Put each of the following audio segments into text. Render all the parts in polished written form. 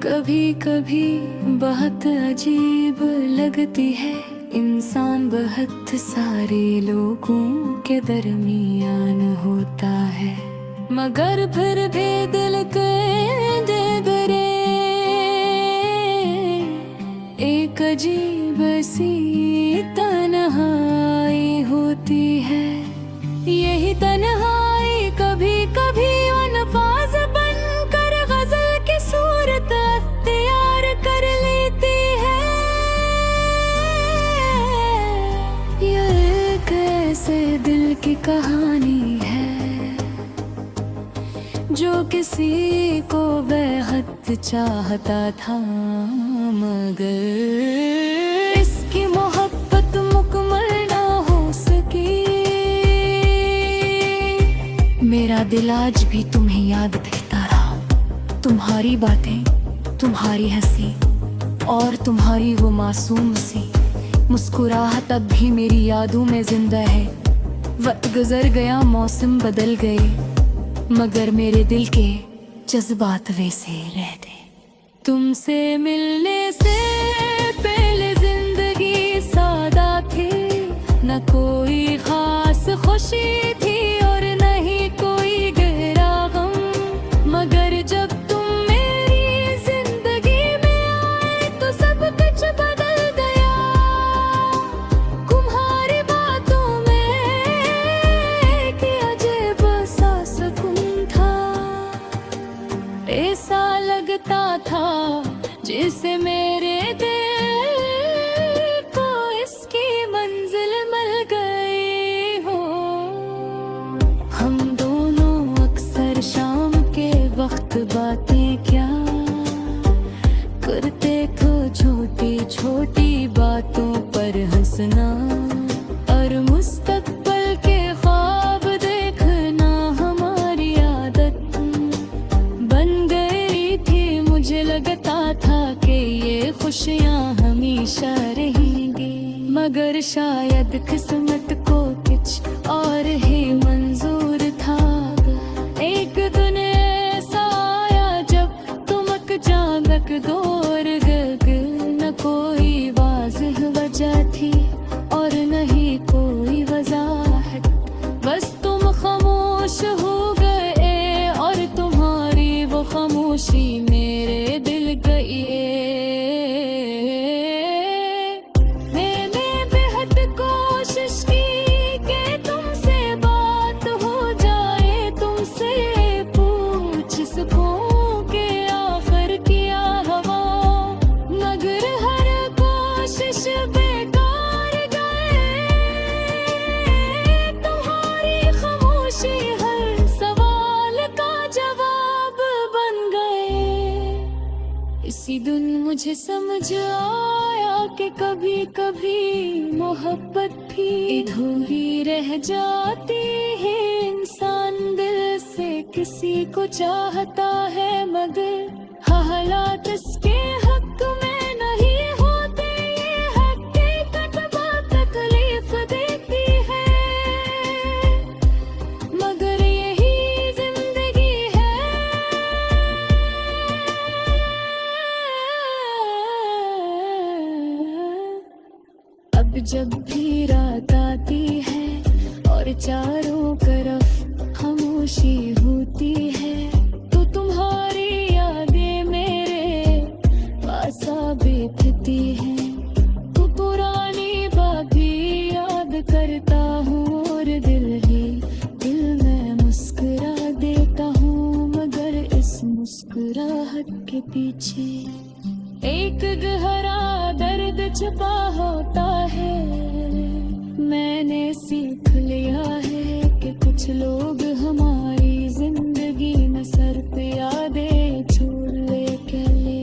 कभी कभी बहुत अजीब लगती है। इंसान बहुत सारे लोगों के दरमियान होता है, मगर फिर भी दिल के डरे एक अजीब सी तन्हाई होती है। यही तन्हाई कभी कभी अल्फाज बनकर गजल की सूरत अख्तियार कर लेती है। यह एक ऐसे दिल की कहानी है जो किसी को बेहद चाहता था, मगर इसकी मोहब्बत मुकम्मल ना हो सकी। मेरा दिल आज भी तुम्हें याद करता रहा, तुम्हारी बातें, तुम्हारी हंसी और तुम्हारी वो मासूम सी मुस्कुराहट अब भी मेरी यादों में जिंदा है। वक्त गुजर गया, मौसम बदल गए, मगर मेरे दिल के जज्बात वैसे रहते। तुमसे मिलने से पहले जिंदगी सादा थी, न कोई खास खुशी थी और न ही कोई गहरा गम। मगर जब तुम मेरी जिंदगी में आए तो सब कुछ बदल गया। तुम्हारी बातों में एक अजीब सा सुकून था, ऐसा लगता था जिसे मेरे दिल को इसकी मंजिल मिल गई हो। हम दोनों अक्सर शाम के वक्त बातें क्या करते थे, छोटी छोटी बातों पर हंसना और मुस्तकबिल के ख्वाब देखना हमारी आदत बन गई थी। मुझे लगता था कि ये खुशियाँ हमेशा रहेंगी, मगर शायद किस्मत को कुछ और ही मंजूर था। एक दिन ऐसा आया जब तुम अचानक दौड़ गए, न कोई वाज़ेह वजह थी और न ही कोई वजाहत, बस तुम खामोश हो गए और तुम्हारी वो खामोशी मेरे दिल गई। मैंने बेहद कोशिश की कि तुमसे बात हो जाए, तुमसे पूछ सकूं कि आखिर क्या हवा, मगर हर कोशिश बेकार गए। तुम्हारी खामोशी हर सवाल का जवाब बन गए। इसी दिन मुझे समझ आया कि कभी कभी मोहब्बत भी अधूरी रह जाती है। इंसान दिल से किसी को चाहता है, मगर हालात इसके हक में नहीं होते। ये हकीकत बहुत तकलीफ देती है, मगर यही जिंदगी है। अब जब भी रात आती है और चारों तरफ खामोशी होती है, तो तुम्हारी यादें मेरे पास आ बैठती हैं। तो पुरानी बात भी याद करता हूँ और दिल में मुस्कुरा देता हूँ, मगर इस मुस्कुराहट के पीछे एक गहरा दर्द छुपा होता है। मैंने सीख लिया है कि कुछ लोग हमारी जिंदगी में सिर्फ यादें छोड़ के ले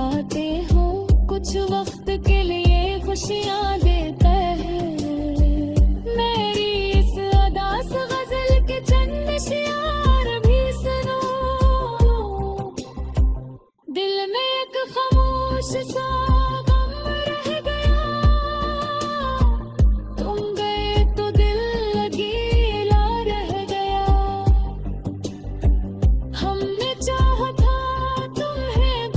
आते हो, कुछ वक्त के लिए खुशियाँ देते हैं। मेरी इस अदास गजल के चंद शियार भी सुनो, दिल में एक खामोश सा गम रह गया। तुम गए तो दिल लगीला रह गया। हमने चाहा था तुम्हें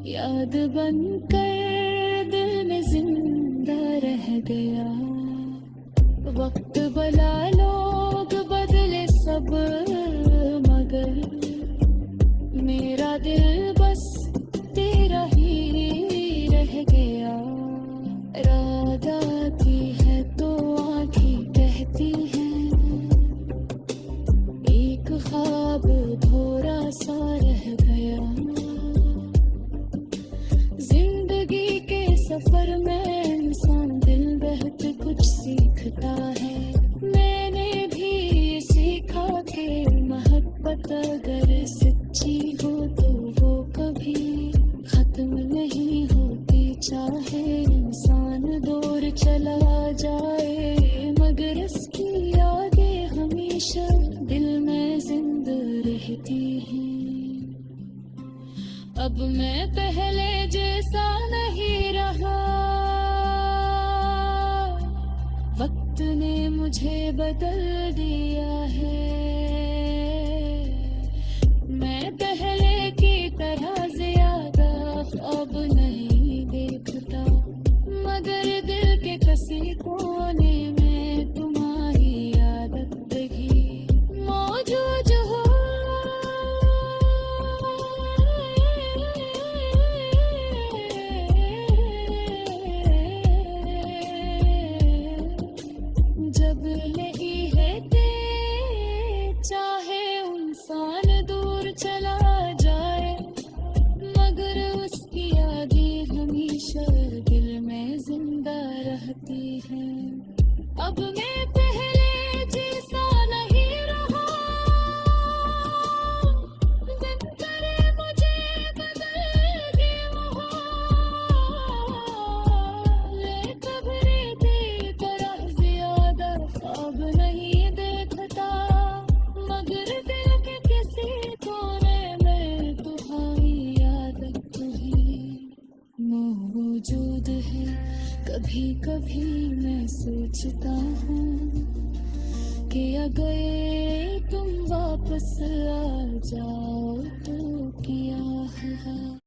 याद बनकर दिल में जिंदा रह गया। वक्त बला लोग बदले सब, मगर मेरा दिल बस तेरा ही रह गया। रात आती है तो आँखें कहती हैं, एक ख्वाब थोड़ा सा रह गया। जिंदगी के सफर में इंसान दिल बहते कुछ सीखता है। मैंने भी सीखा कि मोहब्बत अगर सच्ची हो तो वो कभी खत्म नहीं होती। चाहे इंसान दूर चला जाए, मगर इसकी यादें हमेशा दिल में जिंदा रहती हैं। अब मैं पहले जैसा नहीं रहा, वक्त ने मुझे बदल दिया है। मैं पहले की तरह ज्यादा अब नहीं देखता, मगर दिल के किसी कोने में तुम्हारी आदत भी मौजूद हो। जब नहीं है ते चाहे इंसान दूर चला जाए, मगर उसकी यादें हमेशा दिल में जिंदा रहती हैं। अब मैं पहले जैसा नहीं रहा, दिन करे मुझे बदल के वो, ले खबरें तेरी तरह ज्यादा अब नहीं देखता, मगर दिल के किसी कोने में तुम्हारी आदत ही मौजूद है। कभी कभी मैं सोचता हूँ कि अगर तुम वापस आ जाओ तो क्या है।